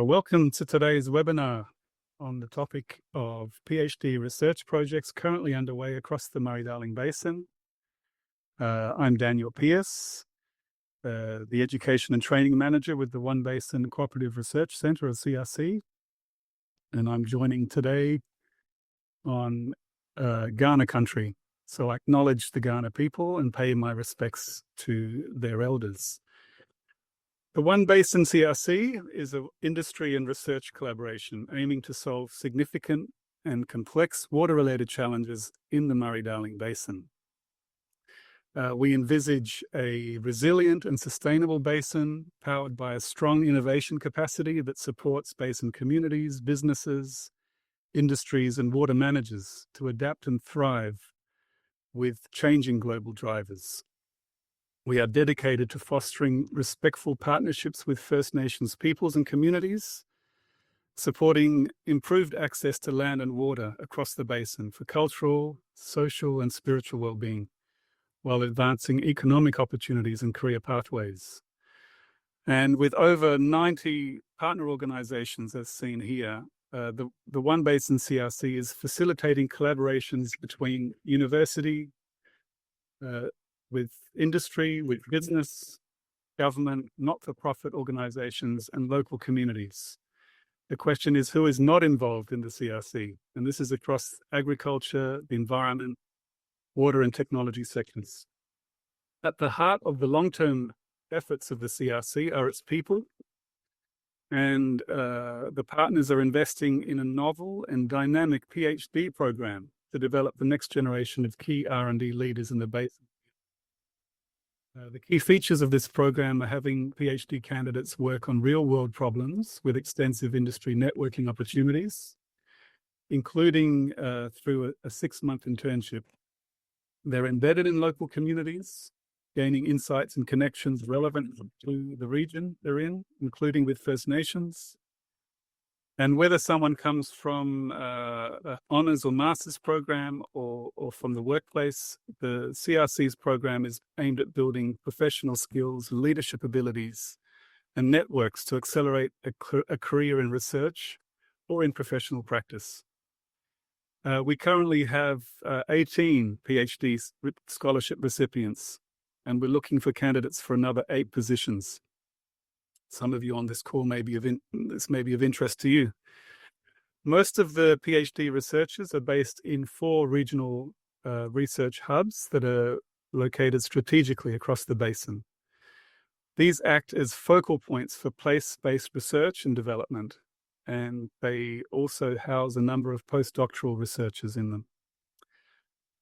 Welcome to today's webinar on the topic of PhD research projects currently underway across the Murray-Darling Basin. I'm Daniel Pierce, the Education and Training Manager with the One Basin Cooperative Research Centre, or CRC, and I'm joining today on Kaurna country. So I acknowledge the Kaurna people and pay my respects to their elders. The One Basin CRC is an industry and research collaboration aiming to solve significant and complex water-related challenges in the Murray-Darling Basin. We envisage a resilient and sustainable basin powered by a strong innovation capacity that supports basin communities, businesses, industries, and water managers to adapt and thrive with changing global drivers. We are dedicated to fostering respectful partnerships with First Nations peoples and communities, supporting improved access to land and water across the basin for cultural, social, and spiritual well-being, while advancing economic opportunities and career pathways. And with over 90 partner organizations, as seen here, the One Basin CRC is facilitating collaborations between university, with industry, with business, government, not-for-profit organizations, and local communities. The question is, who is not involved in the CRC? And this is across agriculture, the environment, water, and technology sectors. At the heart of the long-term efforts of the CRC are its people, and the partners are investing in a novel and dynamic PhD program to develop the next generation of key R&D leaders in the basin. The key features of this program are having PhD candidates work on real-world problems with extensive industry networking opportunities, including through a 6-month internship. They're embedded in local communities, gaining insights and connections relevant to the region they're in, including with First Nations. And whether someone comes from an honours or master's program or from the workplace, the CRC's program is aimed at building professional skills, leadership abilities, and networks to accelerate a career in research or in professional practice. We currently have 18 PhD scholarship recipients, and we're looking for candidates for another 8 positions. Some of you on this call may be of interest to you. Most of the PhD researchers are based in 4 regional research hubs that are located strategically across the basin. These act as focal points for place-based research and development, and they also house a number of postdoctoral researchers in them.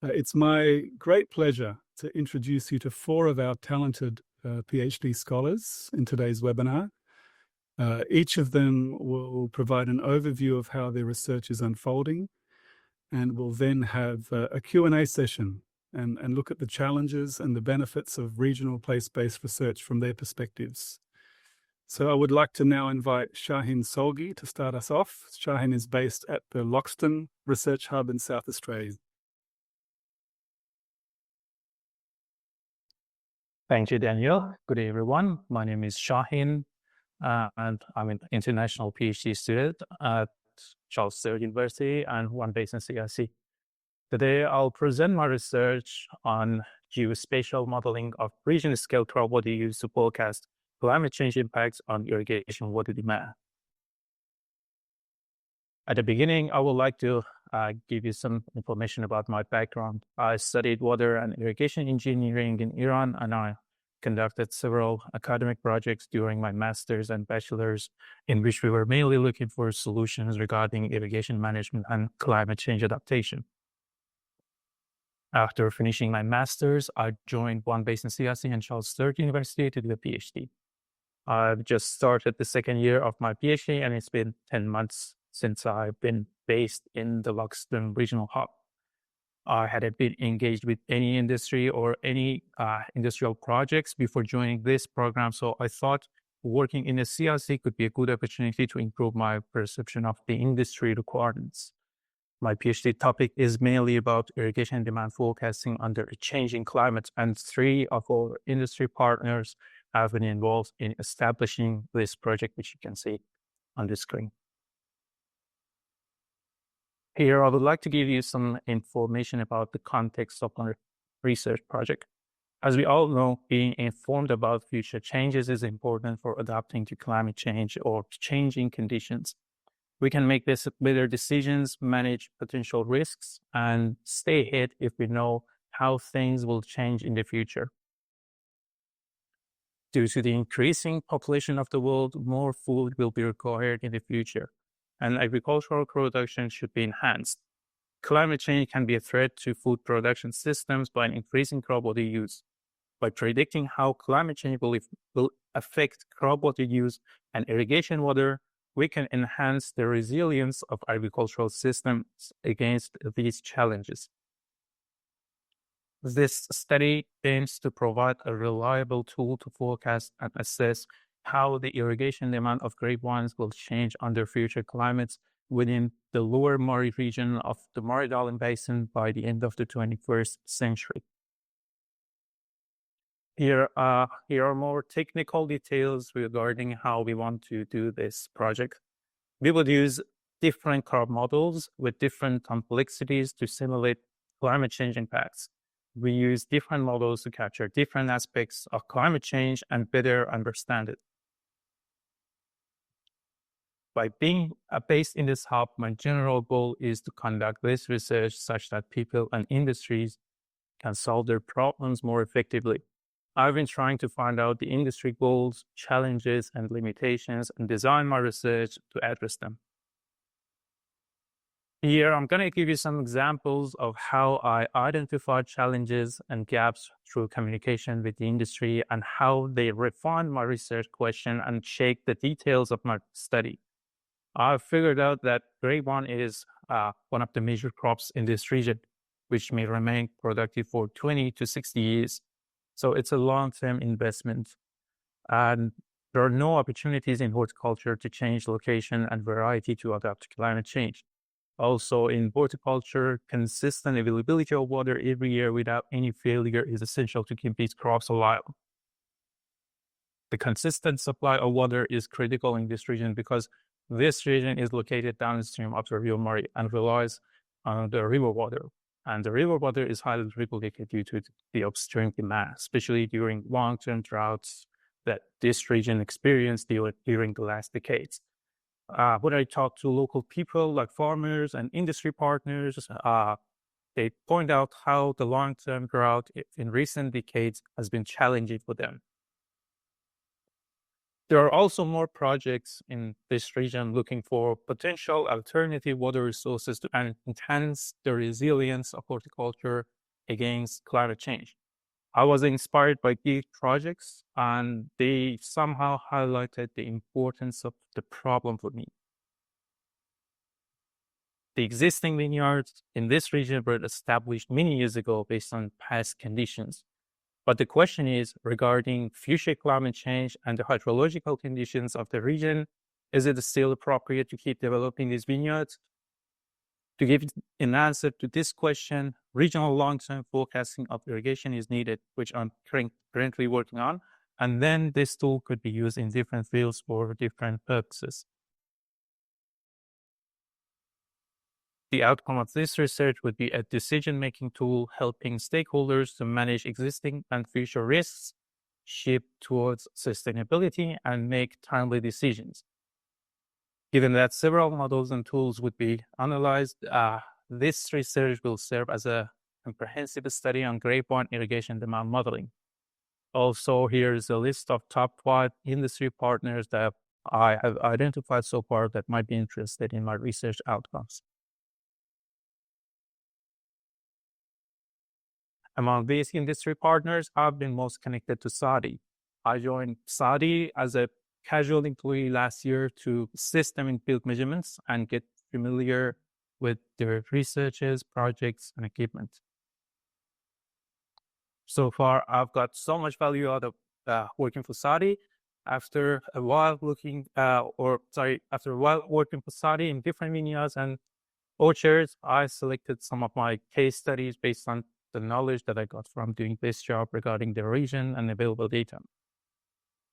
It's my great pleasure to introduce you to 4 of our talented PhD scholars in today's webinar. Each of them will provide an overview of how their research is unfolding, and will then have a Q&A session and look at the challenges and the benefits of regional place-based research from their perspectives. So I would like to now invite Shahin Solgi to start us off. Shahin is based at the Loxton Research Hub in South Australia. Thank you, Daniel. Good day, everyone. My name is Shahin, and I'm an international PhD student at Charles Sturt University and One Basin CRC. Today, I'll present my research on geospatial modeling of region-scale crop water use to forecast climate change impacts on irrigation water demand. At the beginning, I would like to give you some information about my background. I studied water and irrigation engineering in Iran, and I conducted several academic projects during my master's and bachelor's, in which we were mainly looking for solutions regarding irrigation management and climate change adaptation. After finishing my master's, I joined One Basin CRC and Charles Sturt University to do a PhD. I've just started the 2nd year of my PhD, and it's been 10 months since I've been based in the Loxton Regional Hub. I hadn't been engaged with any industry or any industrial projects before joining this program, so I thought working in a CRC could be a good opportunity to improve my perception of the industry requirements. My PhD topic is mainly about irrigation demand forecasting under a changing climate, and 3 of our industry partners have been involved in establishing this project, which you can see. on the screen. Here, I would like to give you some information about the context of our research project. As we all know, being informed about future changes is important for adapting to climate change or changing conditions. We can make better decisions, manage potential risks, and stay ahead if we know how things will change in the future. Due to the increasing population of the world, more food will be required in the future, and agricultural production should be enhanced. Climate change can be a threat to food production systems by increasing crop water use. By predicting how climate change will affect crop water use and irrigation water, we can enhance the resilience of agricultural systems against these challenges. This study aims to provide a reliable tool to forecast and assess how the irrigation demand of grapevines will change under future climates within the lower Murray region of the Murray-Darling Basin by the end of the 21st century. Here are more technical details regarding how we want to do this project. We would use different crop models with different complexities to simulate climate change impacts. We use different models to capture different aspects of climate change and better understand it. By being based in this hub, my general goal is to conduct this research such that people and industries can solve their problems more effectively. I've been trying to find out the industry goals, challenges, and limitations and design my research to address them. Here, I'm going to give you some examples of how I identified challenges and gaps through communication with the industry and how they refined my research question and shaped the details of my study. I've figured out that grapevine is one of the major crops in this region, which may remain productive for 20 to 60 years. So it's a long-term investment. And there are no opportunities in horticulture to change location and variety to adapt to climate change. Also, in horticulture, consistent availability of water every year without any failure is essential to keep these crops alive. The consistent supply of water is critical in this region because this region is located downstream of the River Murray and relies on the river water. And the river water is highly regulated due to the upstream demand, especially during long-term droughts that this region experienced during the last decades. When I talk to local people like farmers and industry partners, they point out how the long-term drought in recent decades has been challenging for them. There are also more projects in this region looking for potential alternative water resources to enhance the resilience of horticulture against climate change. I was inspired by these projects, and they somehow highlighted the importance of the problem for me. The existing vineyards in this region were established many years ago based on past conditions. But the question is regarding future climate change and the hydrological conditions of the region, is it still appropriate to keep developing these vineyards? To give an answer to this question, regional long-term forecasting of irrigation is needed, which I'm currently working on. And then this tool could be used in different fields for different purposes. The outcome of this research would be a decision-making tool helping stakeholders to manage existing and future risks, shift towards sustainability, and make timely decisions. Given that several models and tools would be analyzed, this research will serve as a comprehensive study on grapevine irrigation demand modeling. Also, here is a list of top 5 industry partners that I have identified so far that might be interested in my research outcomes. Among these industry partners, I've been most connected to Saudi. I joined Saudi as a casual employee last year to assist them in field measurements and get familiar with their researches, projects, and equipment. So far, I've got so much value out of working for Saudi. After a while working for Saudi in different vineyards and orchards, I selected some of my case studies based on the knowledge that I got from doing this job regarding the region and available data.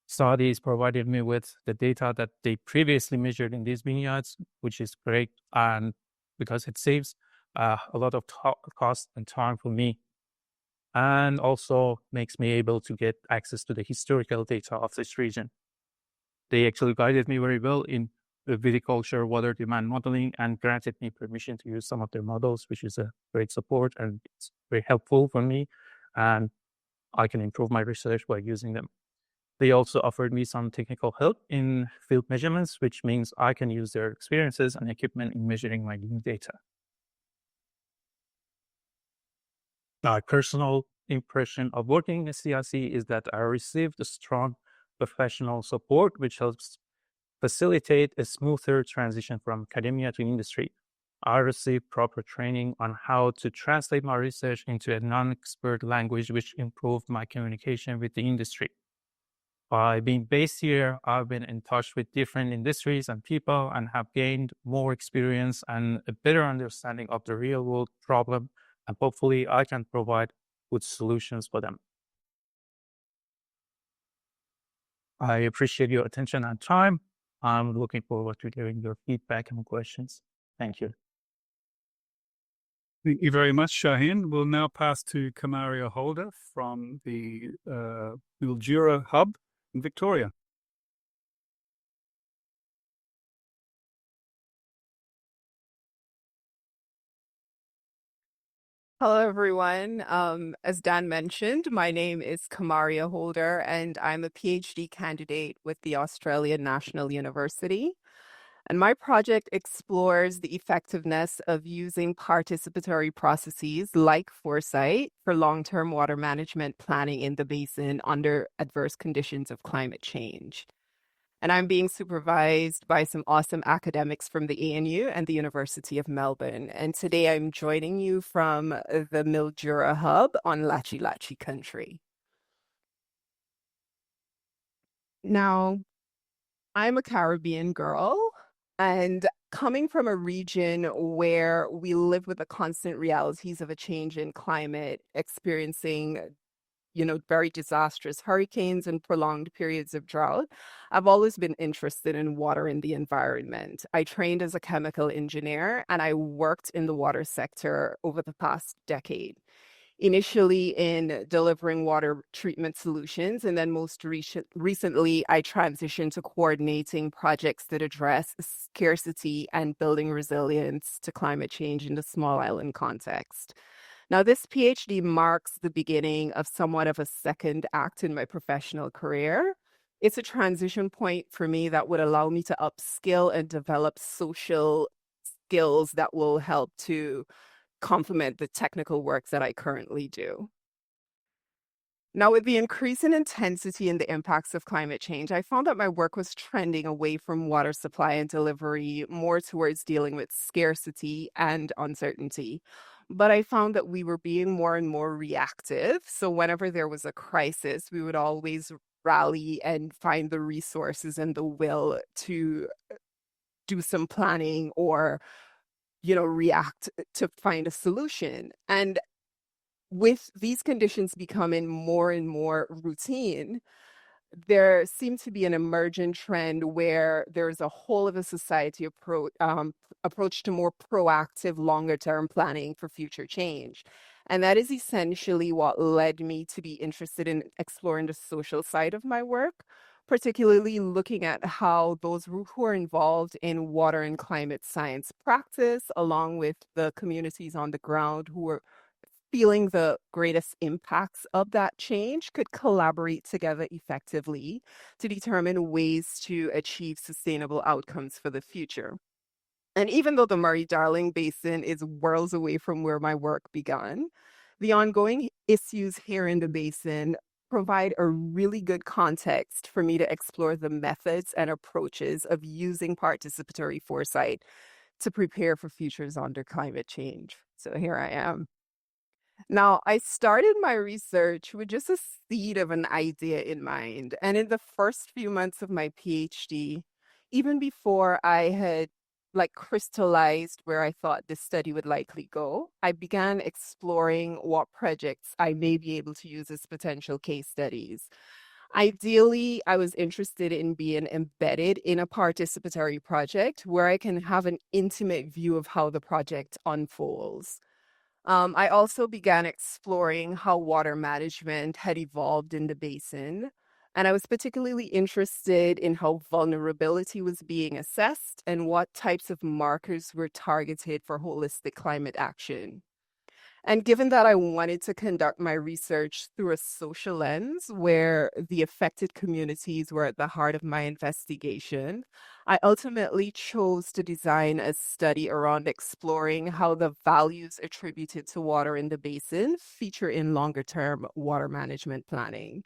studies provided me with the data that they previously measured in these vineyards, which is great, and because it saves a lot of cost and time for me, and also makes me able to get access to the historical data of this region. They actually guided me very well in the viticulture water demand modeling and granted me permission to use some of their models, which is a great support and it's very helpful for me. And I can improve my research by using them. They also offered me some technical help in field measurements, which means I can use their experiences and equipment in measuring my new data. My personal impression of working in CRC is that I received a strong professional support, which helps facilitate a smoother transition from academia to industry. I received proper training on how to translate my research into a non-expert language, which improved my communication with the industry. By being based here, I've been in touch with different industries and people and have gained more experience and a better understanding of the real world problem. And hopefully I can provide good solutions for them. I appreciate your attention and time. I'm looking forward to hearing your feedback and questions. Thank you. Thank you very much, Shahin. We'll now pass to Camaria Holder from the Mildura Hub in Victoria. Hello, everyone. As Dan mentioned, my name is Camaria Holder, and I'm a PhD candidate with the Australian National University. And my project explores the effectiveness of using participatory processes like foresight for long-term water management planning in the basin under adverse conditions of climate change. And I'm being supervised by some awesome academics from the ANU and the University of Melbourne. And today I'm joining you from the Mildura Hub on Lachi Lachi country. Now, I'm a Caribbean girl, and coming from a region where we live with the constant realities of a change in climate, experiencing very disastrous hurricanes and prolonged periods of drought, I've always been interested in water and the environment. I trained as a chemical engineer and I worked in the water sector over the past decade. Initially in delivering water treatment solutions, and then most recently, I transitioned to coordinating projects that address scarcity and building resilience to climate change in the small island context. Now, this PhD marks the beginning of somewhat of a second act in my professional career. It's a transition point for me that would allow me to upskill and develop social skills that will help to complement the technical work that I currently do. Now, with the increase in intensity and the impacts of climate change, I found that my work was trending away from water supply and delivery, more towards dealing with scarcity and uncertainty. But I found that we were being more and more reactive. So whenever there was a crisis, we would always rally and find the resources and the will to do some planning or react to find a solution. And with these conditions becoming more and more routine, there seemed to be an emergent trend where there's a whole of a society approach to more proactive, longer term planning for future change. And that is essentially what led me to be interested in exploring the social side of my work, particularly looking at how those who are involved in water and climate science practice, along with the communities on the ground who are feeling the greatest impacts of that change, could collaborate together effectively to determine ways to achieve sustainable outcomes for the future. And even though the Murray-Darling Basin is worlds away from where my work began, the ongoing issues here in the basin provide a really good context for me to explore the methods and approaches of using participatory foresight to prepare for futures under climate change. So here I am. Now, I started my research with just a seed of an idea in mind. And in the first few months of my PhD, even before I had crystallized where I thought this study would likely go, I began exploring what projects I may be able to use as potential case studies. Ideally, I was interested in being embedded in a participatory project where I can have an intimate view of how the project unfolds. I also began exploring how water management had evolved in the basin, and I was particularly interested in how vulnerability was being assessed and what types of markers were targeted for holistic climate action. And given that I wanted to conduct my research through a social lens where the affected communities were at the heart of my investigation, I ultimately chose to design a study around exploring how the values attributed to water in the basin feature in longer term water management planning.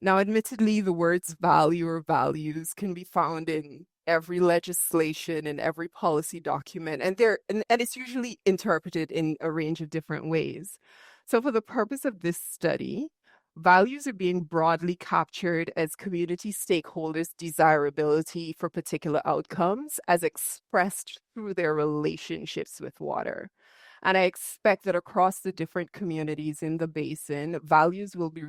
Now, admittedly, the words value or values can be found in every legislation and every policy document, and it's usually interpreted in a range of different ways. So, for the purpose of this study, values are being broadly captured as community stakeholders' desirability for particular outcomes as expressed through their relationships with water. And I expect that across the different communities in the basin, values will be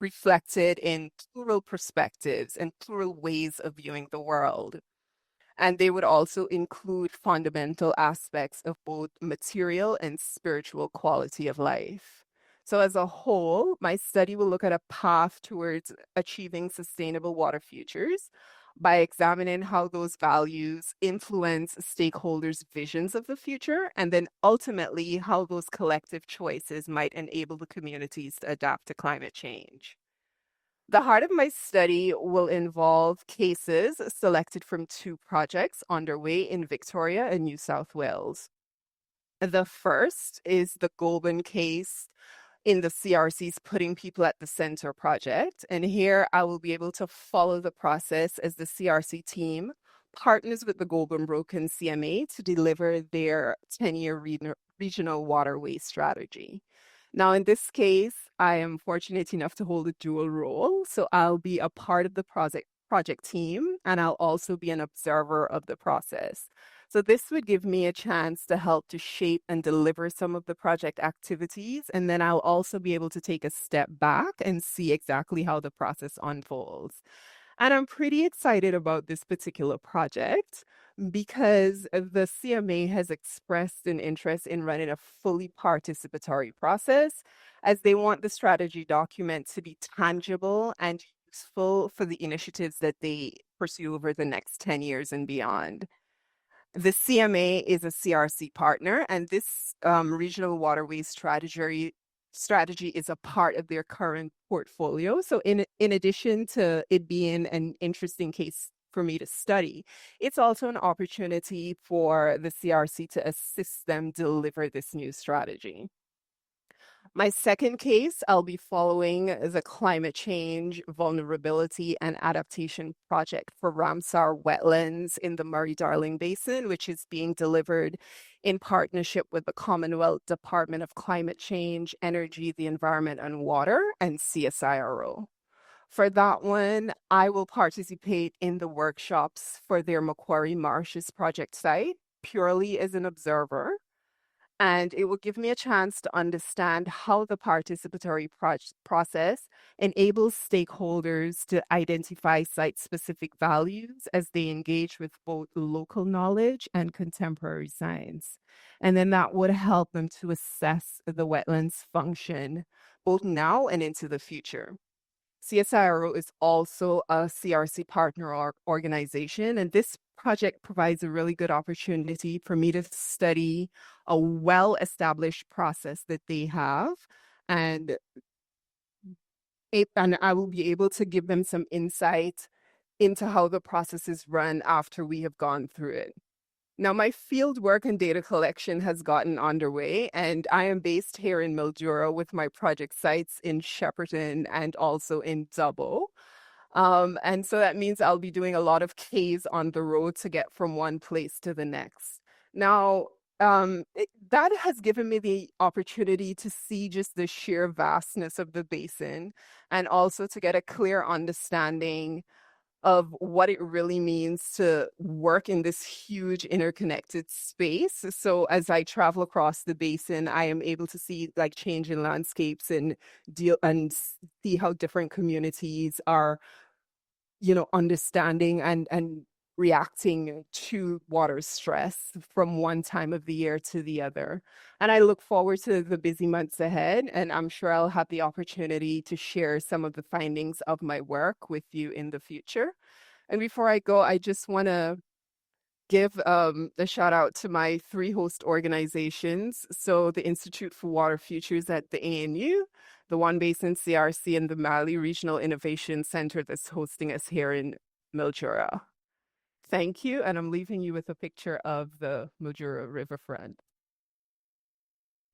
reflected in plural perspectives and plural ways of viewing the world. And they would also include fundamental aspects of both material and spiritual quality of life. So, as a whole, my study will look at a path towards achieving sustainable water futures by examining how those values influence stakeholders' visions of the future, and then ultimately how those collective choices might enable the communities to adapt to climate change. The heart of my study will involve cases selected from two projects underway in Victoria and New South Wales. The first is the Goulburn case in the CRC's Putting People at the Center project. And here I will be able to follow the process as the CRC team partners with the Goulburn Broken CMA to deliver their 10-year regional waterway strategy. Now, in this case, I am fortunate enough to hold a dual role. So I'll be a part of the project team, and I'll also be an observer of the process. So this would give me a chance to help to shape and deliver some of the project activities. And then I'll also be able to take a step back and see exactly how the process unfolds. And I'm pretty excited about this particular project because the CMA has expressed an interest in running a fully participatory process as they want the strategy document to be tangible and useful for the initiatives that they pursue over the next 10 years and beyond. The CMA is a CRC partner, and this regional waterways strategy is a part of their current portfolio. So in addition to it being an interesting case for me to study, it's also an opportunity for the CRC to assist them deliver this new strategy. My second case, I'll be following the climate change, vulnerability, and adaptation project for Ramsar wetlands in the Murray-Darling Basin, which is being delivered in partnership with the Commonwealth Department of Climate Change, Energy, the Environment, and Water, and CSIRO. For that one, I will participate in the workshops for their Macquarie Marshes project site purely as an observer. And it will give me a chance to understand how the participatory process enables stakeholders to identify site-specific values as they engage with both local knowledge and contemporary science. And then that would help them to assess the wetlands function both now and into the future. CSIRO is also a CRC partner organization, and this project provides a really good opportunity for me to study a well-established process that they have, and I will be able to give them some insight into how the process is run after we have gone through it. Now, my field work and data collection has gotten underway, and I am based here in Mildura with my project sites in Shepparton and also in Dubbo. And so that means I'll be doing a lot of Ks on the road to get from one place to the next. Now, that has given me the opportunity to see just the sheer vastness of the basin and also to get a clear understanding of what it really means to work in this huge interconnected space. So as I travel across the basin, I am able to see like changing landscapes and see how different communities are, understanding and reacting to water stress from one time of the year to the other. And I look forward to the busy months ahead, and I'm sure I'll have the opportunity to share some of the findings of my work with you in the future. And before I go, I just want to give a shout out to my 3 host organizations. So the Institute for Water Futures at the ANU, the One Basin CRC, and the Mali Regional Innovation Center that's hosting us here in Mildura. Thank you, and I'm leaving you with a picture of the Mildura riverfront.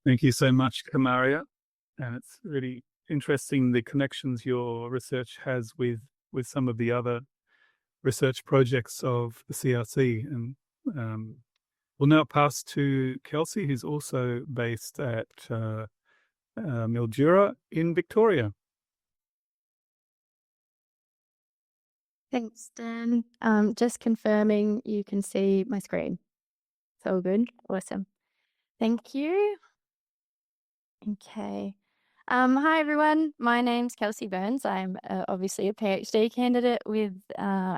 Thank you so much, Camaria. And it's really interesting the connections your research has with some of the other research projects of the CRC. And we'll now pass to Kelsy, who's also based at Mildura in Victoria. Thanks, Dan. Just confirming you can see my screen. It's all good. Awesome. Thank you. Okay. Hi, everyone. My name's Kelsy Burns. I'm obviously a PhD candidate with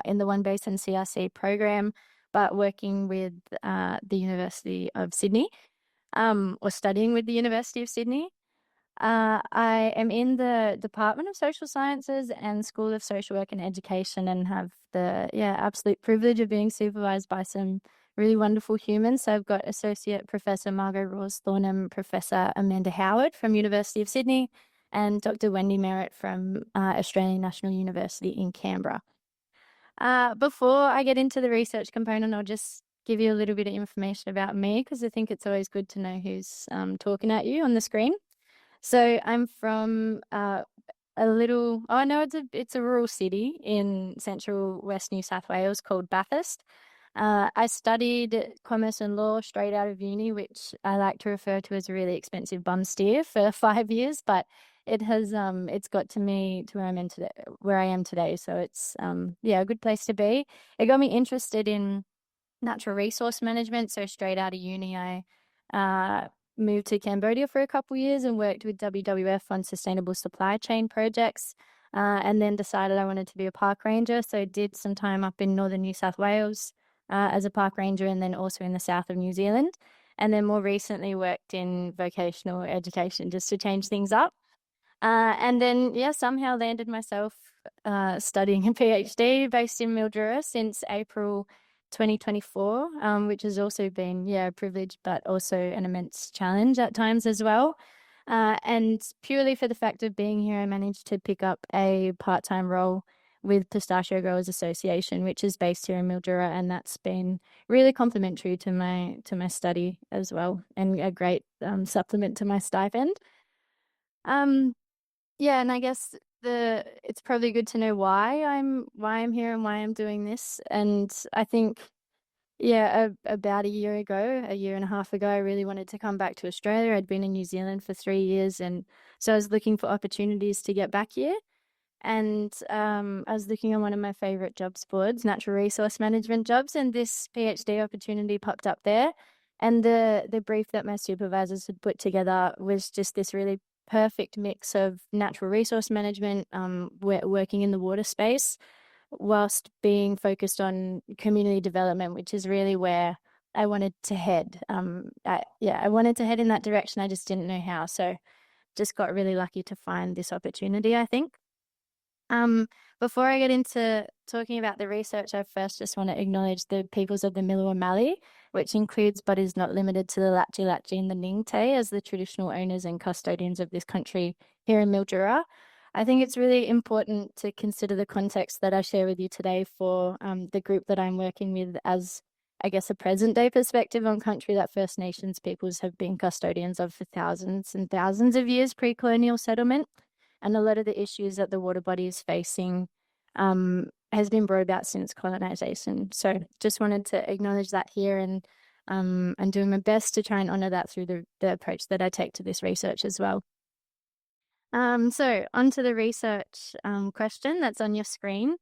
in the One Basin CRC program, but working with the University of Sydney, or studying with the University of Sydney. I am in the Department of Social Sciences and School of Social Work and Education, and have the absolute privilege of being supervised by some really wonderful humans. So I've got Associate Professor Margot Rawls-Thornham, Professor Amanda Howard from University of Sydney, and Dr. Wendy Merritt from Australian National University in Canberra. Before I get into the research component, I'll just give you a little bit of information about me, because I think it's always good to know who's talking at you on the screen. So I'm from it's a rural city in central West New South Wales called Bathurst. I studied commerce and law straight out of uni, which I like to refer to as a really expensive bum steer for 5 years, but it has it's got to me to where I am today. So it's a good place to be. It got me interested in natural resource management. So straight out of uni, I moved to Cambodia for a couple of years and worked with WWF on sustainable supply chain projects, and then decided I wanted to be a park ranger. So I did some time up in northern New South Wales as a park ranger, and then also in the south of New Zealand. And then more recently worked in vocational education just to change things up. And then, somehow landed myself studying a PhD based in Mildura since April 2024, which has also been, a privilege, but also an immense challenge at times as well. And purely for the fact of being here, I managed to pick up a part-time role with Pistachio Growers Association, which is based here in Mildura, and that's been really complementary to my study as well, and a great supplement to my stipend. And I guess it's probably good to know why I'm here and why I'm doing this. And I think, about a year and a half ago, I really wanted to come back to Australia. I'd been in New Zealand for 3 years, and so I was looking for opportunities to get back here. And I was looking on one of my favorite jobs boards, natural resource management jobs, and this PhD opportunity popped up there. And the brief that my supervisors had put together was just this really perfect mix of natural resource management, working in the water space, whilst being focused on community development, which is really where I wanted to head. I wanted to head in that direction. I just didn't know how. So just got really lucky to find this opportunity, I think. Before I get into talking about the research, I first just want to acknowledge the peoples of the Milua Mali, which includes but is not limited to the Latji Latji and the Ningte as the traditional owners and custodians of this country here in Mildura. I think it's really important to consider the context that I share with you today for the group that I'm working with as, I guess, a present day perspective on country that First Nations peoples have been custodians of for thousands and thousands of years pre-colonial settlement. And a lot of the issues that the water body is facing has been brought about since colonization. So just wanted to acknowledge that here, and I'm doing my best to try and honour that through the approach that I take to this research as well. So onto the research question that's on your screen.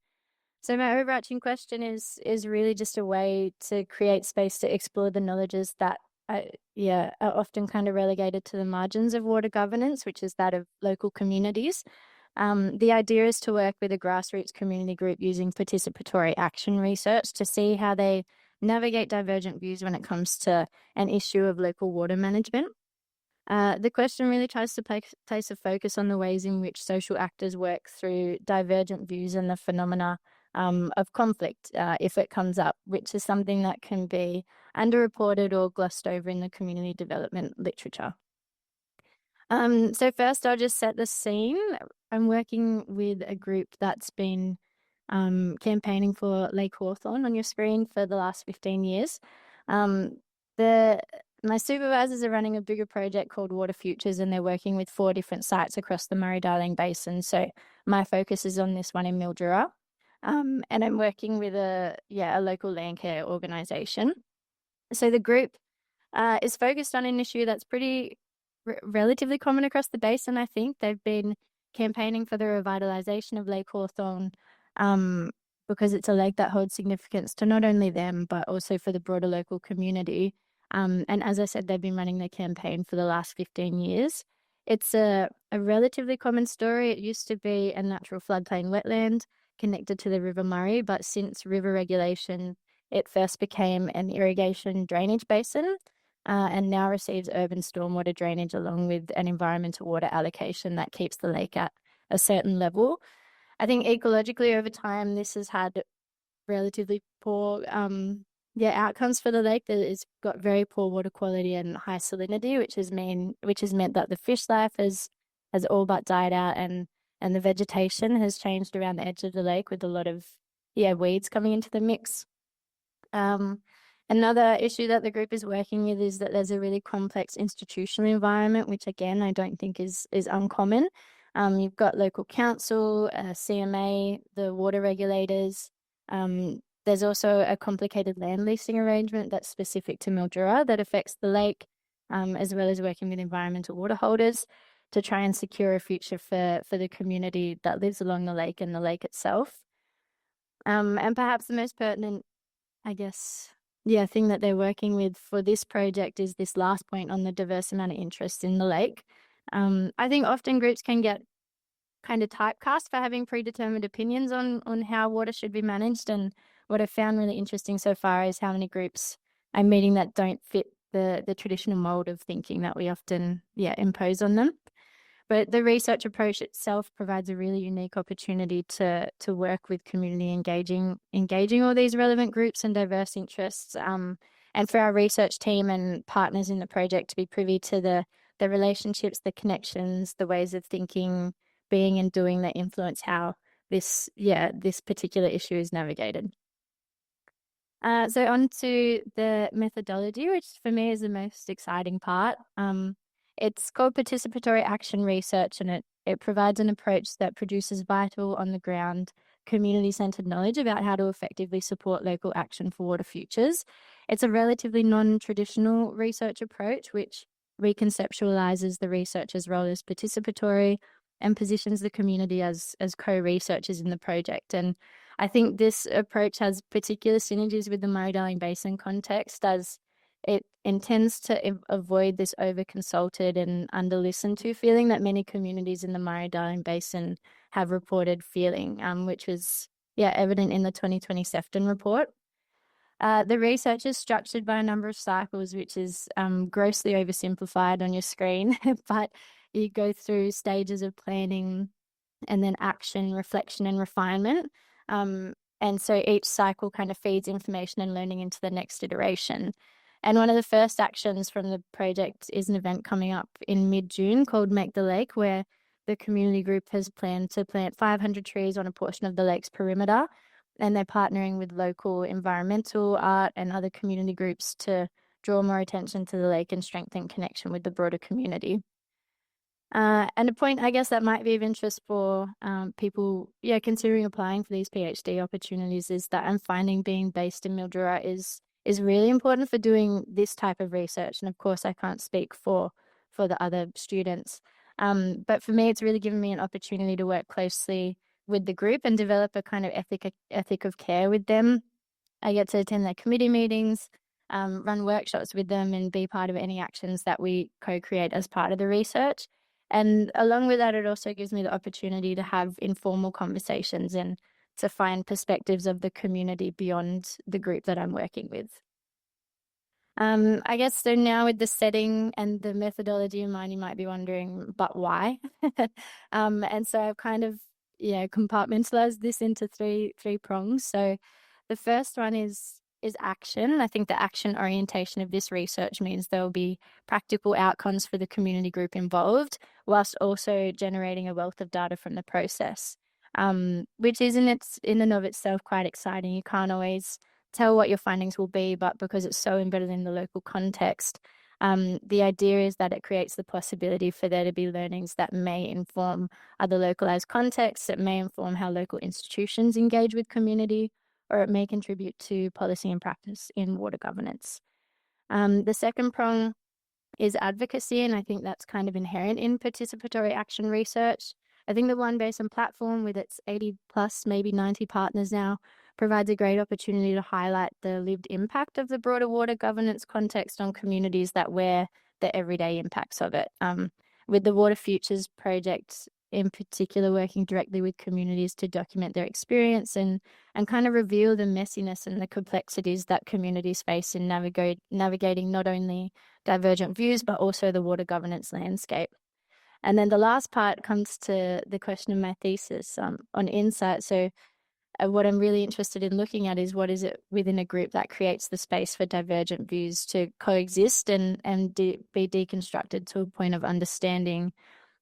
So my overarching question is really just a way to create space to explore the knowledges that are often kind of relegated to the margins of water governance, which is that of local communities. The idea is to work with a grassroots community group using participatory action research to see how they navigate divergent views when it comes to an issue of local water management. The question really tries to place a focus on the ways in which social actors work through divergent views and the phenomena of conflict, if it comes up, which is something that can be underreported or glossed over in the community development literature. So first, I'll just set the scene. I'm working with a group that's been campaigning for Lake Hawthorn on your screen for the last 15 years. My supervisors are running a bigger project called Water Futures, and they're working with 4 different sites across the Murray-Darling Basin. So my focus is on this one in Mildura. And I'm working with a local land care organisation. So the group is focused on an issue that's pretty relatively common across the basin. I think they've been campaigning for the revitalisation of Lake Hawthorn because it's a lake that holds significance to not only them but also for the broader local community. And as I said, they've been running their campaign for the last 15 years. It's a relatively common story. It used to be a natural floodplain wetland connected to the River Murray, but since river regulation, it first became an irrigation drainage basin and now receives urban stormwater drainage along with an environmental water allocation that keeps the lake at a certain level. I think ecologically over time, this has had relatively poor outcomes for the lake. It's got very poor water quality and high salinity, which has meant that the fish life has all but died out, and the vegetation has changed around the edge of the lake with a lot of weeds coming into the mix. Another issue that the group is working with is that there's a really complex institutional environment, which again I don't think is uncommon. You've got local council, CMA, the water regulators. There's also a complicated land leasing arrangement that's specific to Mildura that affects the lake, as well as working with environmental water holders to try and secure a future for the community that lives along the lake and the lake itself. And perhaps the most pertinent, I guess, thing that they're working with for this project is this last point on the diverse amount of interest in the lake. I think often groups can get kind of typecast for having predetermined opinions on how water should be managed, and what I've found really interesting so far is how many groups I'm meeting that don't fit the traditional mold of thinking that we often impose on them. But the research approach itself provides a really unique opportunity to work with community, engaging all these relevant groups and diverse interests, and for our research team and partners in the project to be privy to the relationships, the connections, the ways of thinking, being and doing that influence how this particular issue is navigated. So on to the methodology, which for me is the most exciting part. It's called Participatory Action Research, and it provides an approach that produces vital, on-the-ground, community-centered knowledge about how to effectively support local action for water futures. It's a relatively non-traditional research approach, which reconceptualizes the researcher's role as participatory and positions the community as co-researchers in the project. And I think this approach has particular synergies with the Murray-Darling Basin context, as it intends to avoid this over-consulted and under-listened to feeling that many communities in the Murray-Darling Basin have reported feeling, which was evident in the 2020 Sefton report. The research is structured by a number of cycles, which is grossly oversimplified on your screen, but you go through stages of planning and then action, reflection, and refinement. And so each cycle kind of feeds information and learning into the next iteration. And one of the first actions from the project is an event coming up in mid-June called Make the Lake, where the community group has planned to plant 500 trees on a portion of the lake's perimeter. And they're partnering with local environmental, art, and other community groups to draw more attention to the lake and strengthen connection with the broader community. And a point, I guess, that might be of interest for people considering applying for these PhD opportunities is that I'm finding being based in Mildura is really important for doing this type of research. And of course, I can't speak for the other students. But for me, it's really given me an opportunity to work closely with the group and develop a kind of ethic of care with them. I get to attend their committee meetings, run workshops with them, and be part of any actions that we co-create as part of the research. And along with that, it also gives me the opportunity to have informal conversations and to find perspectives of the community beyond the group that I'm working with. I guess so now with the setting and the methodology in mind, you might be wondering, but why? And so I've kind of, compartmentalized this into three prongs. So the first one is action. I think the action orientation of this research means there will be practical outcomes for the community group involved, whilst also generating a wealth of data from the process, which is in and of itself quite exciting. You can't always tell what your findings will be, but because it's so embedded in the local context, the idea is that it creates the possibility for there to be learnings that may inform other localized contexts, it may inform how local institutions engage with community, or it may contribute to policy and practice in water governance. The second prong is advocacy, and I think that's kind of inherent in participatory action research. I think the One Basin platform, with its 80 plus, maybe 90 partners now, provides a great opportunity to highlight the lived impact of the broader water governance context on communities that wear the everyday impacts of it. With the Water Futures project in particular, working directly with communities to document their experience and kind of reveal the messiness and the complexities that communities face in navigating not only divergent views, but also the water governance landscape. And then the last part comes to the question of my thesis on insight. So what I'm really interested in looking at is what is it within a group that creates the space for divergent views to coexist and be deconstructed to a point of understanding,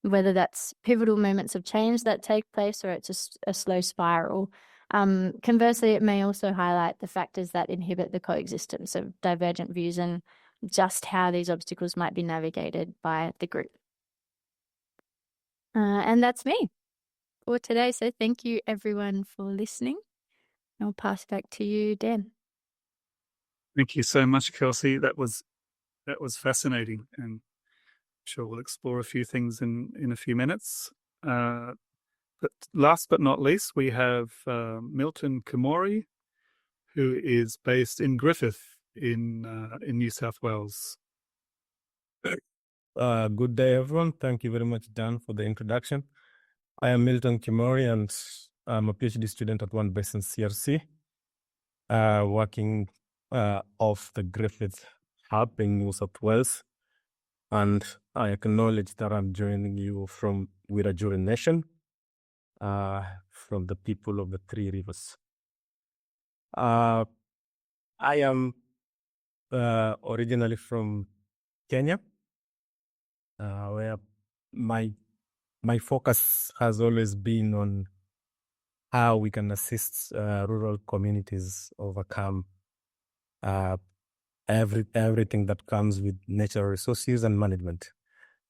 whether that's pivotal moments of change that take place or it's just a slow spiral. Conversely, it may also highlight the factors that inhibit the coexistence of divergent views and just how these obstacles might be navigated by the group. And that's me for today. So thank you everyone for listening. I'll pass back to you, Dan. Thank you so much, Kelsy. That was fascinating, and I'm sure we'll explore a few things in a few minutes. But last but not least, we have Miltone Kimori, who is based in Griffith in New South Wales. Good day, everyone. Thank you very much, Dan, for the introduction. I am Miltone Kimori, and I'm a PhD student at One Basin CRC, working off the Griffith hub in New South Wales. And I acknowledge that I'm joining you from Wiradjuri Nation, from the people of the Three Rivers. I am originally from Kenya, where my focus has always been on how we can assist rural communities overcome everything that comes with natural resources and management.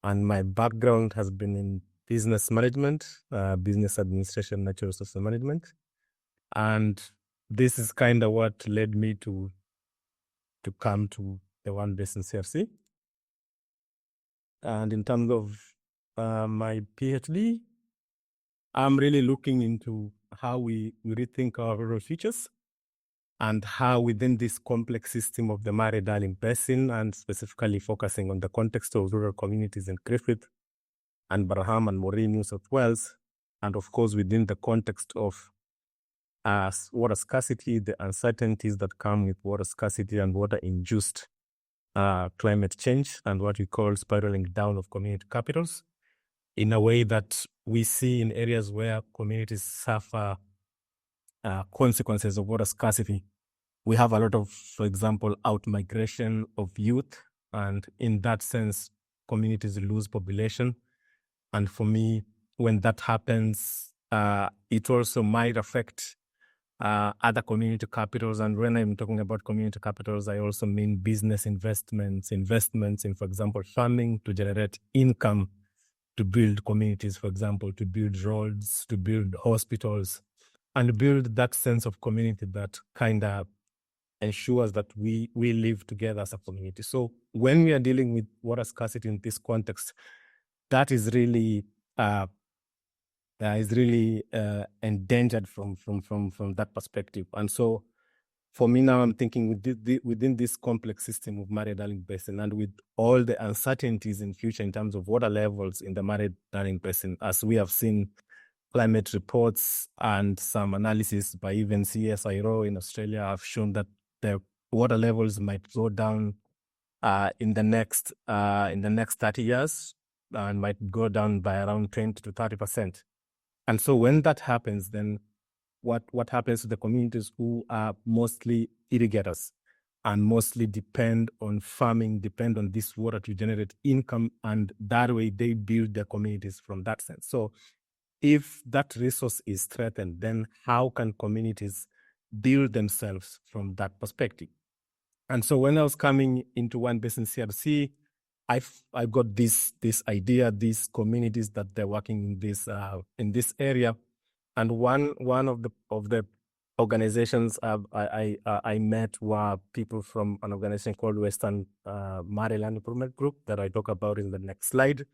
And my background has been in business management, business administration, natural resource management. And this is kind of what led me to come to the One Basin CRC. And in terms of my PhD, I'm really looking into how we rethink our rural futures and how within this complex system of the Murray-Darling Basin, and specifically focusing on the context of rural communities in Griffith and Barham and Moree, New South Wales, and of course within the context of water scarcity, the uncertainties that come with water scarcity and water-induced climate change, and what we call spiraling down of community capitals, in a way that we see in areas where communities suffer consequences of water scarcity. We have a lot of, for example, out-migration of youth, and in that sense, communities lose population. And for me, when that happens, it also might affect other community capitals. And when I'm talking about community capitals, I also mean business investments in, for example, farming to generate income, to build communities, for example, to build roads, to build hospitals, and build that sense of community that kind of ensures that we live together as a community. So when we are dealing with water scarcity in this context, that is really is really endangered from that perspective. And so for me now, I'm thinking within this complex system of Murray-Darling Basin, and with all the uncertainties in future in terms of water levels in the Murray-Darling Basin, as we have seen climate reports and some analysis by even CSIRO in Australia have shown that the water levels might go down in the next 30 years, and might go down by around 20 to 30%. And so when that happens, then what happens to the communities who are mostly irrigators and mostly depend on farming, depend on this water to generate income, and that way they build their communities from that sense. So if that resource is threatened, then how can communities build themselves from that perspective? And so when I was coming into One Basin CRC, I got this idea, these communities that they're working in this area, and one of the organizations I met were people from an organization called Western Maryland Improvement Group that I talk about in the next slide.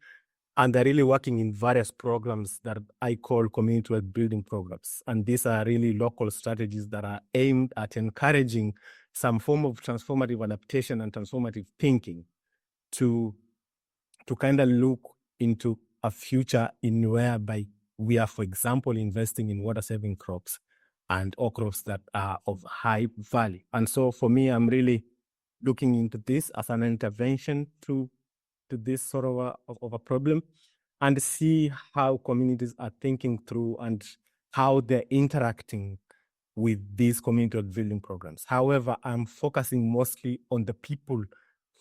And they're really working in various programs that I call community building programs. And these are really local strategies that are aimed at encouraging some form of transformative adaptation and transformative thinking to kind of look into a future in whereby we are, for example, investing in water-saving crops and or crops that are of high value. And so for me, I'm really looking into this as an intervention to this sort of a problem, and see how communities are thinking through and how they're interacting with these community building programs. However, I'm focusing mostly on the people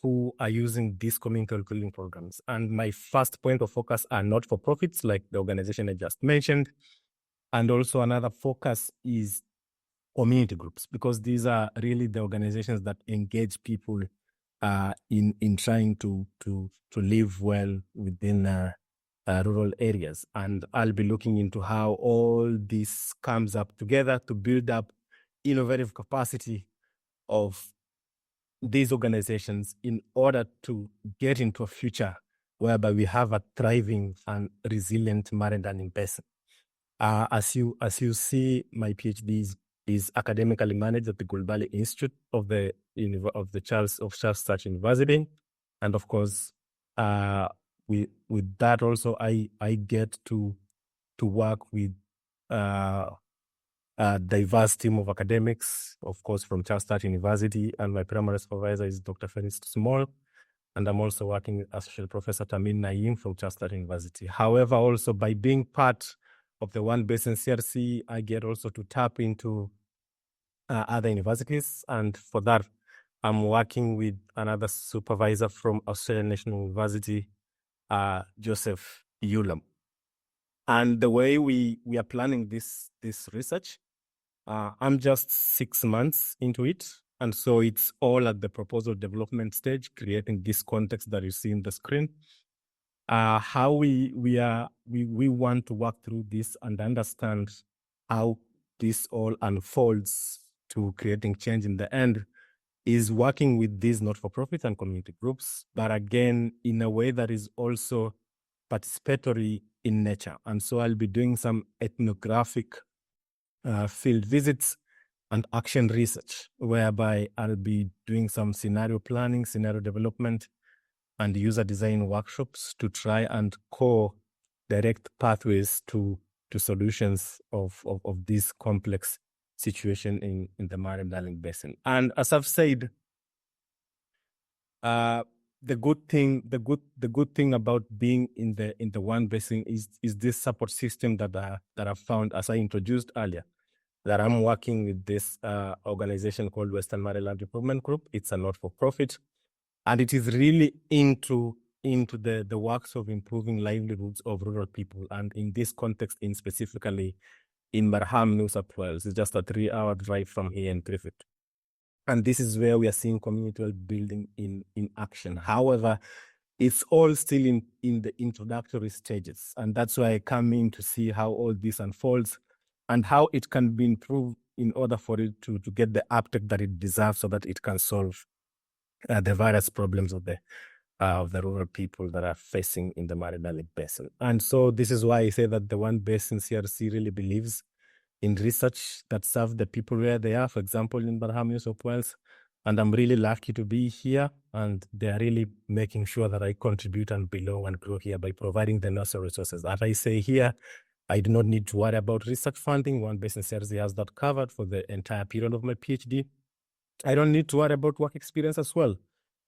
who are using these community building programs. And my first point of focus are not-for-profits, like the organization I just mentioned. And also another focus is community groups, because these are really the organizations that engage people in trying to live well within rural areas. And I'll be looking into how all this comes up together to build up innovative capacity of these organizations in order to get into a future whereby we have a thriving and resilient Murray-Darling Basin. As you see, my PhD is academically managed at the Gulbali Institute of Charles Sturt University, and of course, with that also I get to work with a diverse team of academics, of course, from Charles Sturt University, and my primary supervisor is Dr. Felix Small, and I'm also working with Associate Professor Tamim Naim from Charles Sturt University. However, also by being part of the One Basin CRC, I get also to tap into other universities, and for that, I'm working with another supervisor from Australian National University, Joseph Ulam. And the way we are planning this research, I'm just 6 months into it, and so it's all at the proposal development stage, creating this context that you see in the screen. How we want to work through this and understand how this all unfolds to creating change in the end is working with these not-for-profit and community groups, but again, in a way that is also participatory in nature. And so I'll be doing some ethnographic field visits and action research, whereby I'll be doing some scenario planning, scenario development, and user design workshops to try and co-direct pathways to solutions of this complex situation in the Murray-Darling Basin. And as I've said, the good thing about being in the One Basin is this support system that I've found, as I introduced earlier, that I'm working with this organization called Western Maryland Improvement Group. It's a not-for-profit, and it is really into the works of improving livelihoods of rural people, and in this context, specifically in Marham, New South Wales. It's just a 3-hour drive from here in Griffith. And this is where we are seeing community building in action. However, it's all still in the introductory stages. And that's why I come in to see how all this unfolds and how it can be improved in order for it to get the uptake that it deserves, so that it can solve the various problems of the of the rural people that are facing in the Murray-Darling Basin. And so this is why I say that the One Basin CRC really believes in research that serves the people where they are, for example, in Barham, New South Wales. And I'm really lucky to be here, and they are really making sure that I contribute and belong and grow here by providing the necessary resources. As I say here, I do not need to worry about research funding. One Basin CRC has that covered for the entire period of my PhD. I don't need to worry about work experience as well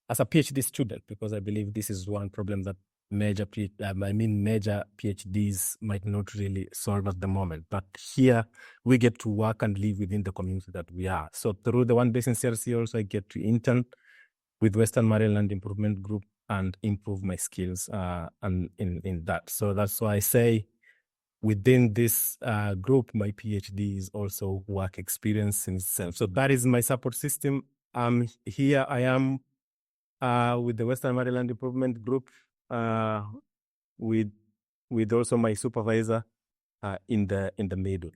as a PhD student, because I believe this is one problem that major PhDs might not really solve at the moment. But here we get to work and live within the community that we are. So through the One Basin CRC also I get to intern with Western Maryland Improvement Group and improve my skills and in that. So that's why I say within this group, my PhD is also work experience in itself. So that is my support system. Here I am with the Western Maryland Improvement Group, with also my supervisor in the middle.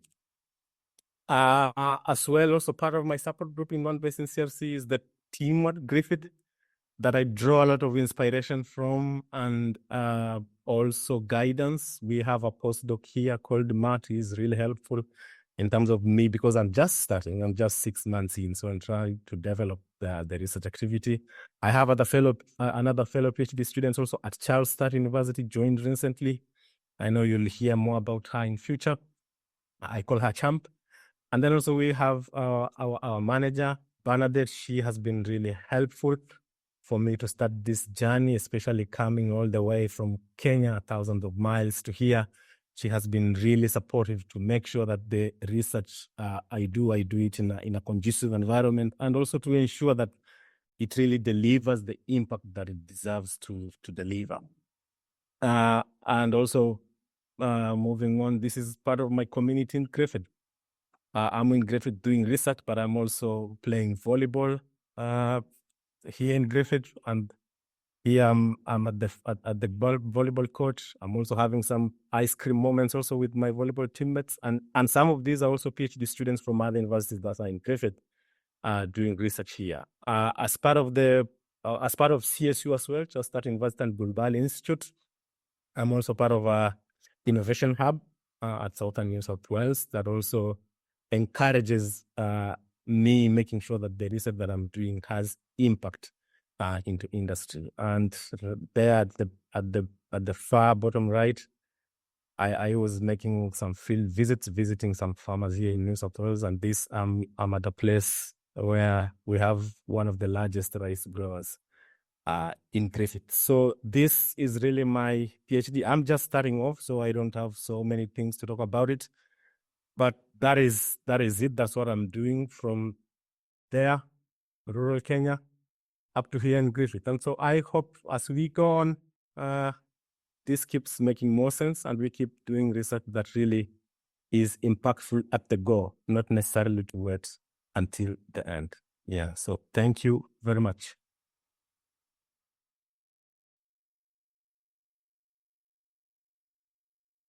As well, also part of my support group in One Basin CRC is the team at Griffith that I draw a lot of inspiration from, and also guidance. We have a postdoc here called Matt. He's really helpful in terms of me, because I'm just starting. I'm just 6 months in, so I'm trying to develop the research activity. I have another fellow PhD students also at Charles Sturt University, joined recently. I know you'll hear more about her in future. I call her Champ. And then also we have our manager, Bernadette. She has been really helpful for me to start this journey, especially coming all the way from Kenya, thousands of miles to here. She has been really supportive to make sure that the research I do it in a conducive environment, and also to ensure that it really delivers the impact that it deserves to deliver. And also, moving on, this is part of my community in Griffith. I'm in Griffith doing research, but I'm also playing volleyball here in Griffith, and here I'm at the volleyball coach. I'm also having some ice cream moments also with my volleyball teammates, and some of these are also PhD students from other universities that are in Griffith doing research here. As part of CSU as well, just at University and Bulbal Institute, I'm also part of a innovation hub at Southern New South Wales that also encourages me making sure that the research that I'm doing has impact into industry. And there at the far bottom right, I was making some field visits, visiting some farmers here in New South Wales, and this I'm at a place where we have one of the largest rice growers in Griffith. So this is really my PhD. I'm just starting off, so I don't have so many things to talk about it. But that is it. That's what I'm doing from there, rural Kenya, up to here in Griffith. And so I hope as we go on, this keeps making more sense, and we keep doing research that really is impactful at the go, not necessarily to wait until the end. Yeah, so thank you very much.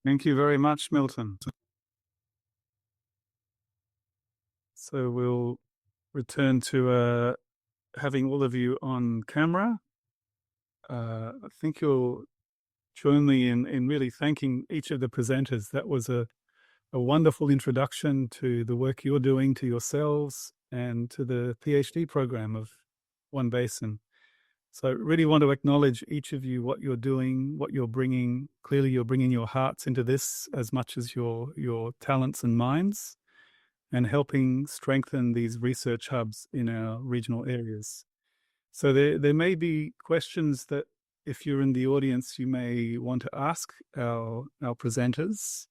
Thank you very much, Milton. So we'll return to having all of you on camera. I think you'll join me in really thanking each of the presenters. That was a wonderful introduction to the work you're doing, to yourselves, and to the PhD program of One Basin. So I really want to acknowledge each of you, what you're doing, what you're bringing. Clearly, you're bringing your hearts into this as much as your talents and minds, and helping strengthen these research hubs in our regional areas. So there may be questions that, if you're in the audience, you may want to ask our presenters.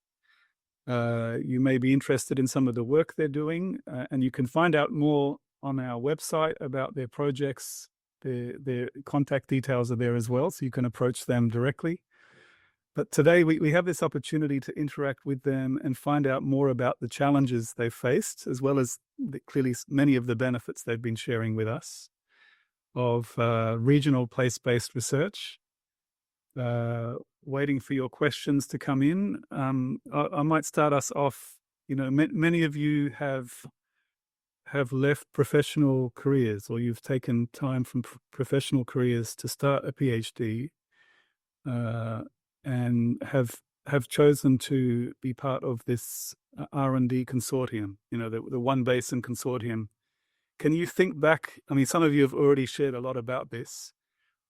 You may be interested in some of the work they're doing, and you can find out more on our website about their projects. Their contact details are there as well, so you can approach them directly. But today we have this opportunity to interact with them and find out more about the challenges they've faced, as well as clearly many of the benefits they've been sharing with us of regional place-based research. Waiting for your questions to come in. I might start us off. You know, many of you have have left professional careers, or you've taken time from professional careers to start a PhD, and have chosen to be part of this R&D consortium, the One Basin consortium. Can you think back? I mean, some of you have already shared a lot about this,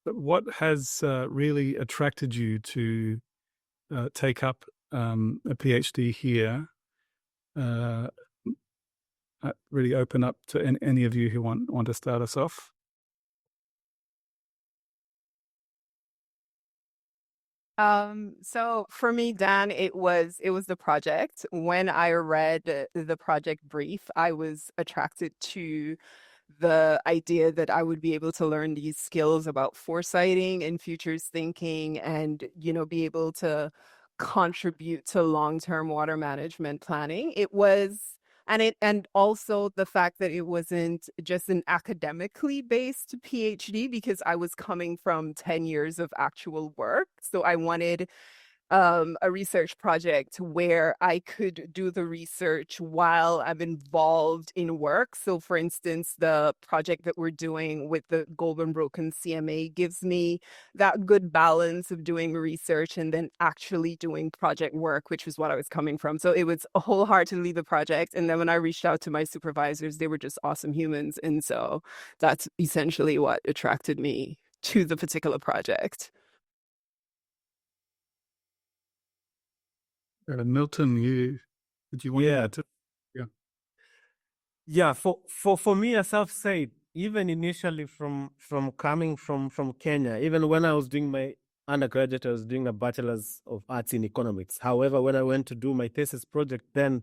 but what has really attracted you to take up a PhD here? Really open up to any of you who want to start us off. So for me, Dan, it was the project. When I read the project brief, I was attracted to the idea that I would be able to learn these skills about foresighting and futures thinking, and be able to contribute to long-term water management planning. It was and also the fact that it wasn't just an academically based PhD, because I was coming from 10 years of actual work. So I wanted a research project where I could do the research while I'm involved in work. So for instance, the project that we're doing with the Golden Broken CMA gives me that good balance of doing research and then actually doing project work, which was what I was coming from. So it was a wholeheartedly the project. And then when I reached out to my supervisors, they were just awesome humans. And so that's essentially what attracted me to the particular project. Milton, did you want to? Yeah, for me, as I've said, even initially from coming from Kenya, even when I was doing my undergraduate, I was doing a Bachelor's of Arts in Economics. However, when I went to do my thesis project, then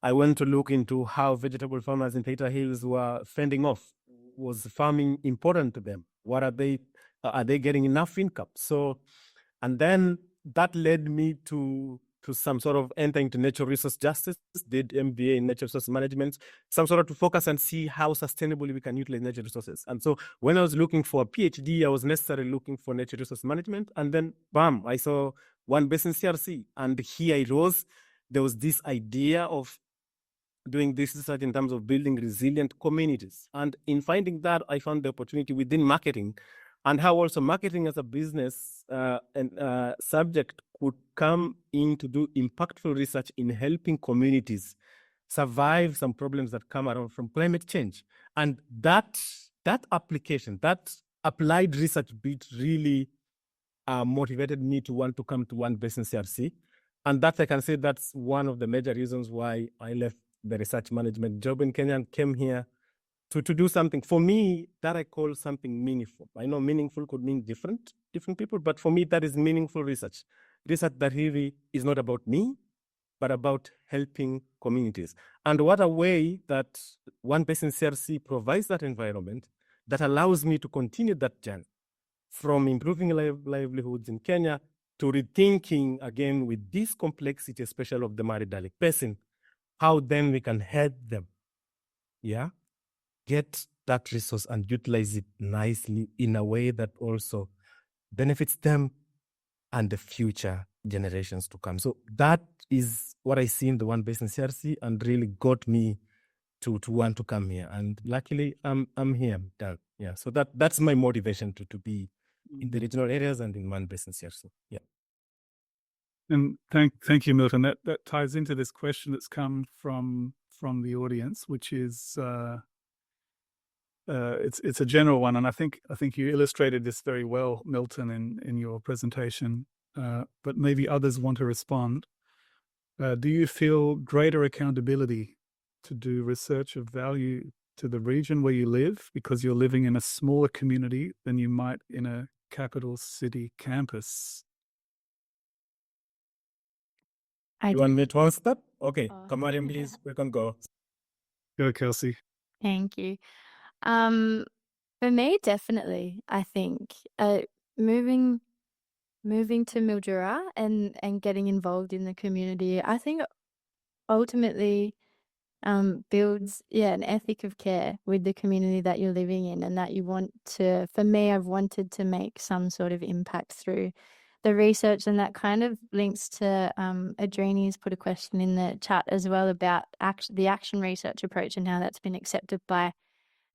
I went to look into how vegetable farmers in Taita Hills were fending off. Was farming important to them? What are they getting enough income? So, and then that led me to some sort of enter into natural resource justice, did MBA in natural resource management, some sort of to focus and see how sustainably we can utilize natural resources. And so when I was looking for a PhD, I was necessarily looking for natural resource management. And then, bam, I saw One Basin CRC. And here it was. There was this idea of doing this research in terms of building resilient communities. And in finding that, I found the opportunity within marketing, and how also marketing as a business and subject could come in to do impactful research in helping communities survive some problems that come around from climate change. And that application, that applied research bit really motivated me to want to come to One Basin CRC. And that I can say that's one of the major reasons why I left the research management job in Kenya and came here to do something for me that I call something meaningful. I know meaningful could mean different people, but for me, that is meaningful research. Research that really is not about me, but about helping communities. And what a way that One Basin CRC provides that environment that allows me to continue that journey from improving livelihoods in Kenya to rethinking again with this complexity, especially of the Murray-Darling Lake Basin, how then we can help them, get that resource and utilize it nicely in a way that also benefits them and the future generations to come. So that is what I see in the One Basin CRC and really got me to want to come here. And luckily, I'm here. Yeah. So that's my motivation to be in the regional areas and in One Basin CRC. Yeah. And thank you, Milton. That ties into this question that's come from the audience, which is it's a general one, and I think you illustrated this very well, Milton, in your presentation. But maybe others want to respond. Do you feel greater accountability to do research of value to the region where you live because you're living in a smaller community than you might in a capital city campus? You want me to answer that? Okay, Camaria, please, we can go. Go, Kelsy. Thank you. For me, definitely, I think moving to Mildura and getting involved in the community, I think ultimately builds an ethic of care with the community that you're living in, and that you want to. For me, I've wanted to make some sort of impact through the research, and that kind of links to Adreni's put a question in the chat as well about the action research approach and how that's been accepted by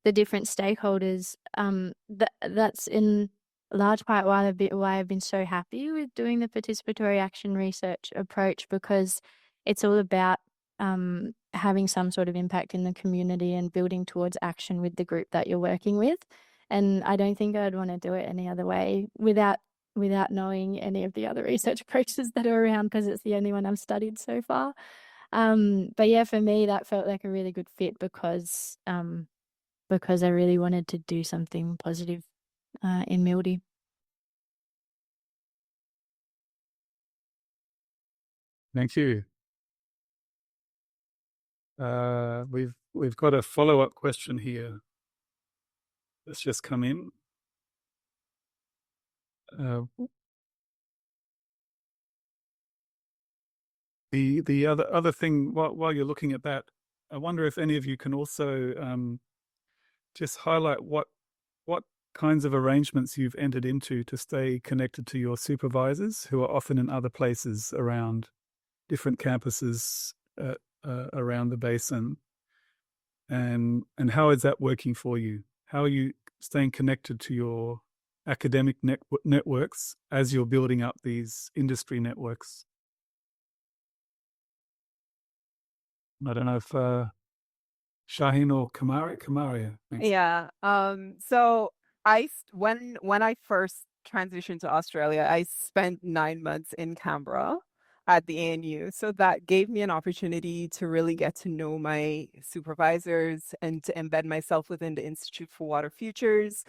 the different stakeholders. That's in large part why I've been so happy with doing the participatory action research approach, because it's all about having some sort of impact in the community and building towards action with the group that you're working with. And I don't think I'd want to do it any other way without knowing any of the other research approaches that are around, because it's the only one I've studied so far. But yeah, for me, that felt like a really good fit because I really wanted to do something positive in Mildy. Thank you. We've got a follow-up question here. Let's just come in. The other thing, while you're looking at that, I wonder if any of you can also just highlight what kinds of arrangements you've entered into to stay connected to your supervisors, who are often in other places around different campuses around the basin, and how is that working for you? How are you staying connected to your academic networks as you're building up these industry networks? I don't know if Shahin or Camaria. Thanks. Yeah. So when I first transitioned to Australia, I spent 9 months in Canberra at the ANU. So that gave me an opportunity to really get to know my supervisors and to embed myself within the Institute for Water Futures.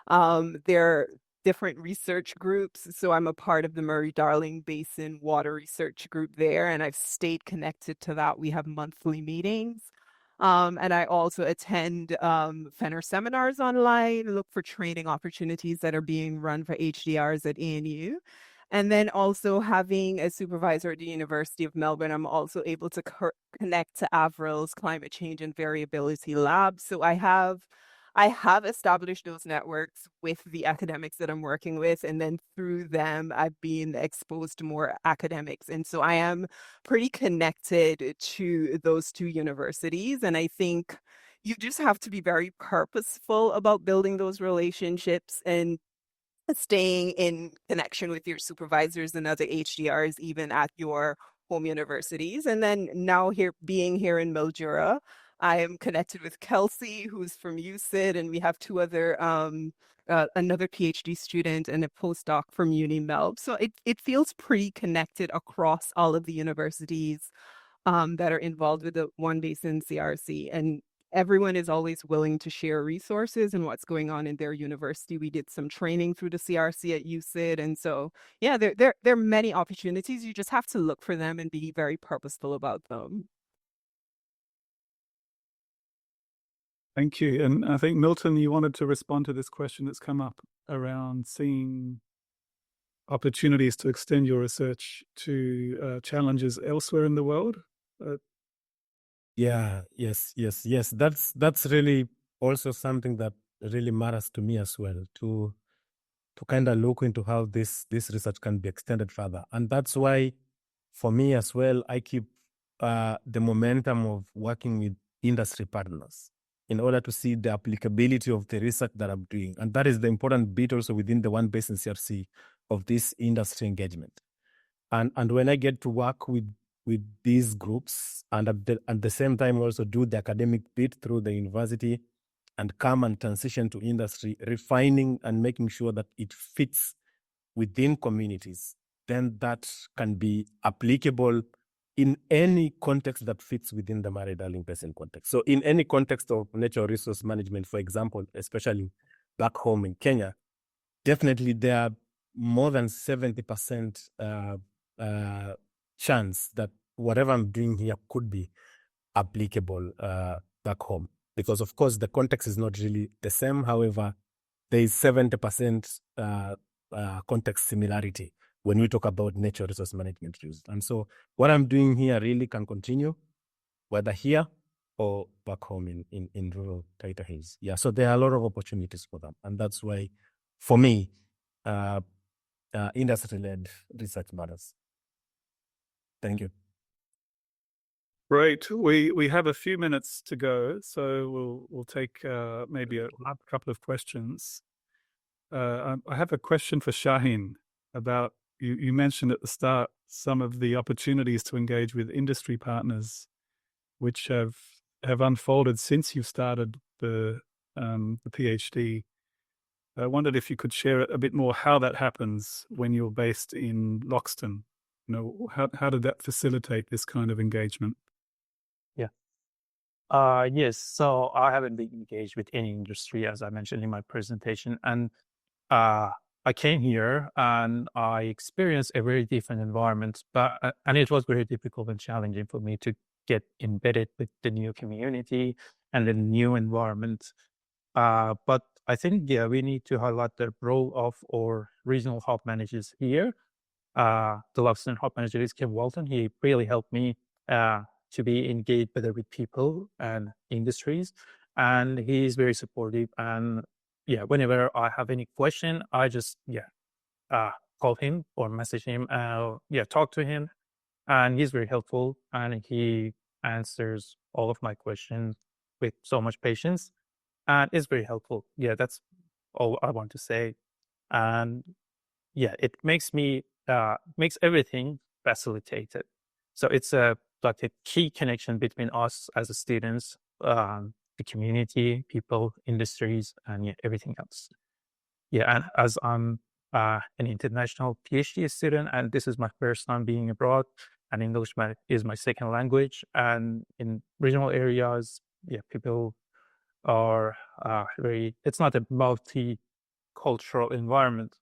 There are different research groups. So I'm a part of the Murray-Darling Basin Water Research Group there, and I've stayed connected to that. We have monthly meetings. And I also attend Fenner seminars online, look for training opportunities that are being run for HDRs at ANU. And then also having a supervisor at the University of Melbourne, I'm also able to connect to Avril's Climate Change and Variability Lab. So I have established those networks with the academics that I'm working with, and then through them, I've been exposed to more academics. And so I am pretty connected to those two universities. And I think you just have to be very purposeful about building those relationships and staying in connection with your supervisors and other HDRs, even at your home universities. And then now being here in Mildura, I am connected with Kelsy, who's from UCID, and we have two other, another PhD student and a postdoc from UniMelb. So it feels pretty connected across all of the universities that are involved with the One Basin CRC. And everyone is always willing to share resources and what's going on in their university. We did some training through the CRC at UCID. And so, yeah, there are many opportunities. You just have to look for them and be very purposeful about them. Thank you. And I think, Milton, you wanted to respond to this question that's come up around seeing opportunities to extend your research to challenges elsewhere in the world. Yes. That's really also something that really matters to me as well, to kind of look into how this research can be extended further. And that's why, for me as well, I keep the momentum of working with industry partners in order to see the applicability of the research that I'm doing. And that is the important bit also within the One Basin CRC of this industry engagement. And when I get to work with these groups and at the same time also do the academic bit through the university and come and transition to industry, refining and making sure that it fits within communities, then that can be applicable in any context that fits within the Murray-Darling Basin context. So in any context of natural resource management, for example, especially back home in Kenya, definitely there are more than 70% chance that whatever I'm doing here could be applicable back home. Because of course, the context is not really the same. However, there is 70% context similarity when we talk about natural resource management use. And so what I'm doing here really can continue, whether here or back home in rural Taita Hills. Yeah, so there are a lot of opportunities for them. And that's why, for me, industry-led research matters. Thank you. Great. We have a few minutes to go, so we'll take maybe a couple of questions. I have a question for Shahin about you mentioned at the start some of the opportunities to engage with industry partners, which have unfolded since you started the PhD. I wondered if you could share a bit more how that happens when you're based in Loxton. How did that facilitate this kind of engagement? Yes. So I haven't been engaged with any industry, as I mentioned in my presentation, and I came here and I experienced a very different environment, and it was very difficult and challenging for me to get embedded with the new community and the new environment. But I think, we need to highlight the role of our regional hub managers here. The Loxton hub manager is Kim Walton. He really helped me to be engaged better with people and industries, and he's very supportive. And whenever I have any question, I just call him or message him, talk to him, and he's very helpful, and he answers all of my questions with so much patience, and it's very helpful. That's all I want to say. And it makes everything facilitated. So it's like a key connection between us as students, the community, people, industries, and everything else. And as I'm an international PhD student, and this is my first time being abroad, and English is my second language, and in regional areas, people are it's not a multicultural environment,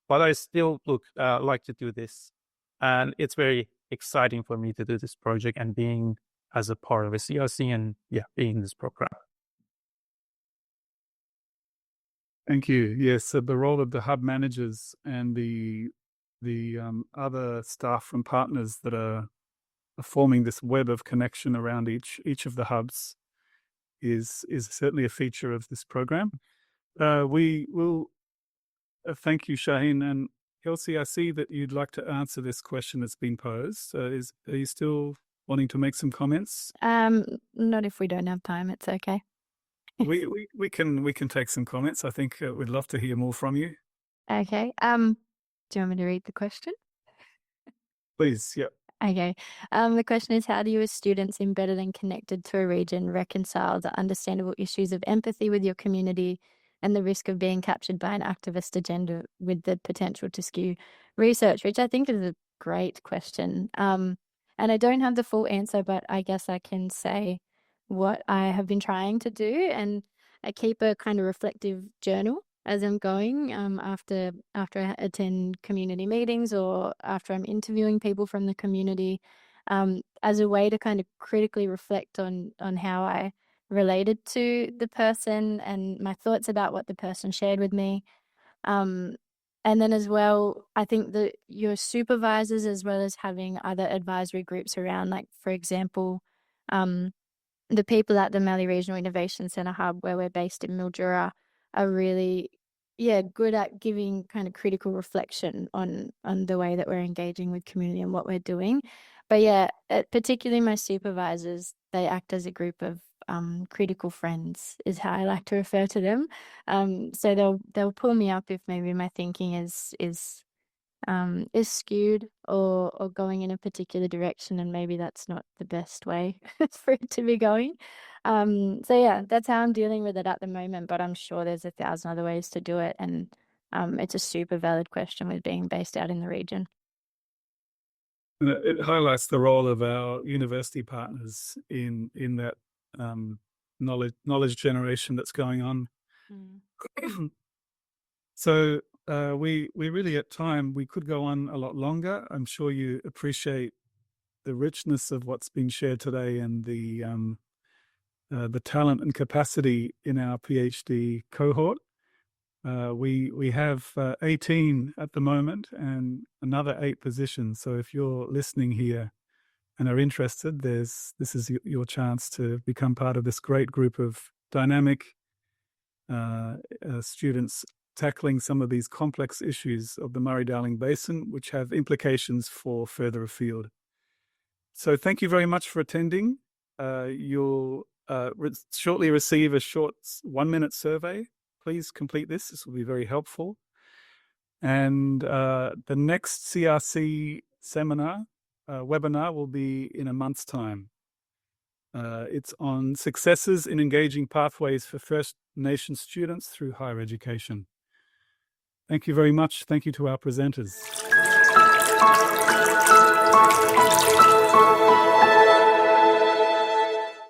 but I still like to do this, and it's very exciting for me to do this project and being as a part of a CRC and being in this program. Thank you. Yes, so the role of the hub managers and the other staff from partners that are forming this web of connection around each of the hubs is certainly a feature of this program. We will thank you, Shahin. And Kelsy, I see that you'd like to answer this question that's been posed. Are you still wanting to make some comments? Not if we don't have time. It's okay. we can take some comments. I think we'd love to hear more from you. Okay. Do you want me to read the question? Please. Yep. Okay. The question is, how do you as students embedded and connected to a region reconcile the understandable issues of empathy with your community and the risk of being captured by an activist agenda with the potential to skew research, which I think is a great question. And I don't have the full answer, but I guess I can say what I have been trying to do. And I keep a kind of reflective journal as I'm going, after I attend community meetings or after I'm interviewing people from the community, as a way to kind of critically reflect on how I related to the person and my thoughts about what the person shared with me. And then as well, I think that your supervisors, as well as having other advisory groups around, like, for example, the people at the Mallee Regional Innovation Centre Hub, where we're based in Mildura, are really, good at giving kind of critical reflection on the way that we're engaging with community and what we're doing. But particularly my supervisors, they act as a group of critical friends, is how I like to refer to them. So they'll pull me up if maybe my thinking is skewed or going in a particular direction, and maybe that's not the best way for it to be going. That's how I'm dealing with it at the moment, but I'm sure there's 1,000 other ways to do it, and it's a super valid question with being based out in the region. It highlights the role of our university partners in that knowledge generation that's going on. So we really at time, we could go on a lot longer. I'm sure you appreciate the richness of what's been shared today and the talent and capacity in our PhD cohort. We have 18 at the moment and another 8 positions. So if you're listening here and are interested, this is your chance to become part of this great group of dynamic students tackling some of these complex issues of the Murray-Darling Basin, which have implications for further afield. So thank you very much for attending. You'll shortly receive a short 1-minute survey. Please complete this. This will be very helpful. And the next CRC seminar, webinar will be in a month's time. It's on successes in engaging pathways for First Nation students through higher education. Thank you very much. Thank you to our presenters.